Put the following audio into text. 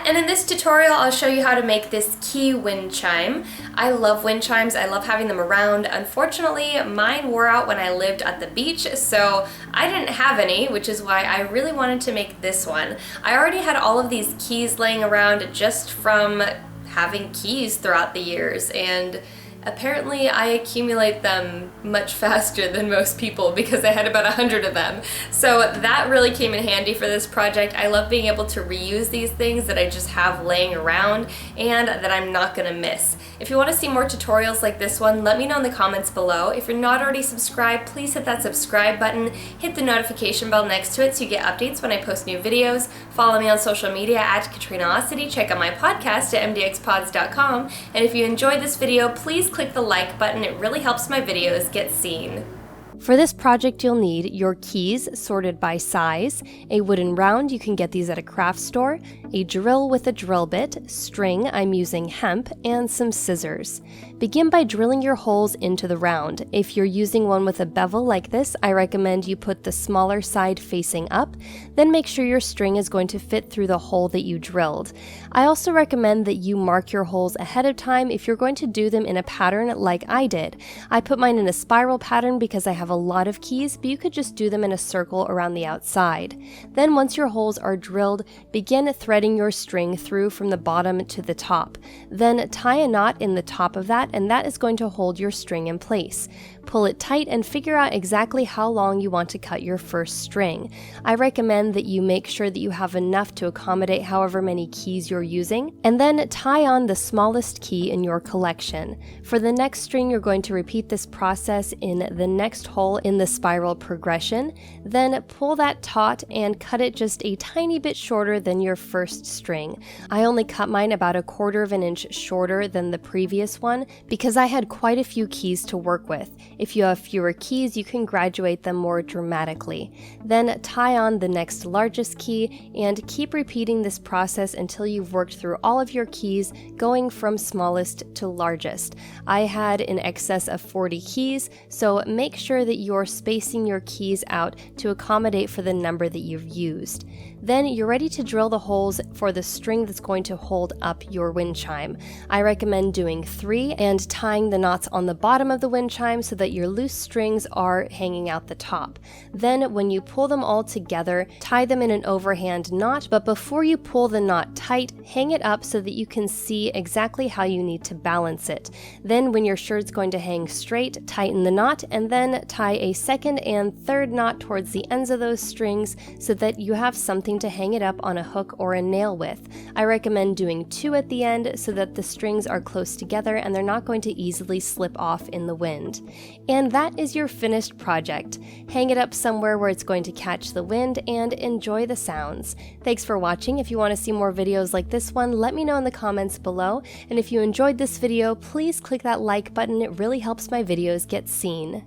and in this tutorial I'll show you how to make this key wind chime. I love wind chimes, I love having them around. Unfortunately, mine wore out when I lived at the beach, so I didn't have any, which is why I really wanted to make this one. I already had all of these keys laying around just from having keys throughout the years, and apparently I accumulate them much faster than most people because I had about 100 of them. So that really came in handy for this project. I love being able to reuse these things that I just have laying around and that I'm not gonna miss. If you want to see more tutorials like this one, let me know in the comments below. If you're not already subscribed, please hit that subscribe button, hit the notification bell next to it so you get updates when I post new videos. Follow me on social media at Katrinaosity, check out my podcast at MDXpods.com, and if you enjoyed this video, please click the like button. It really helps my videos get seen. For this project, you'll need your keys sorted by size, a wooden round, you can get these at a craft store, a drill with a drill bit, string, I'm using hemp, and some scissors. Begin by drilling your holes into the round. If you're using one with a bevel like this, I recommend you put the smaller side facing up, then make sure your string is going to fit through the hole that you drilled. I also recommend that you mark your holes ahead of time if you're going to do them in a pattern like I did. I put mine in a spiral pattern because I have a lot of keys, but you could just do them in a circle around the outside. Then once your holes are drilled, begin threading your string through from the bottom to the top. Then tie a knot in the top of that, and that is going to hold your string in place. Pull it tight and figure out exactly how long you want to cut your first string. I recommend that you make sure that you have enough to accommodate however many keys you're using, and then tie on the smallest key in your collection. For the next string, you're going to repeat this process in the next hole in the spiral progression, then pull that taut and cut it just a tiny bit shorter than your first string. I only cut mine about 1/4 of an inch shorter than the previous one because I had quite a few keys to work with. If you have fewer keys, you can graduate them more dramatically. Then tie on the next largest key and keep repeating this process until you've worked through all of your keys, going from smallest to largest. I had in excess of 40 keys, so make sure that you're spacing your keys out to accommodate for the number that you've used. Then you're ready to drill the holes for the string that's going to hold up your wind chime. I recommend doing 3 and tying the knots on the bottom of the wind chime so that your loose strings are hanging out the top. Then when you pull them all together, tie them in an overhand knot, but before you pull the knot tight, hang it up so that you can see exactly how you need to balance it. Then when you're sure it's going to hang straight, tighten the knot and then tie a second and third knot towards the ends of those strings so that you have something to hang it up on a hook or a nail with. I recommend doing 2 at the end so that the strings are close together and they're not going to easily slip off in the wind. And that is your finished project. Hang it up somewhere where it's going to catch the wind and enjoy the sounds. Thanks for watching. If you want to see more videos like this one, let me know in the comments below. And if you enjoyed this video, please click that like button. It really helps my videos get seen.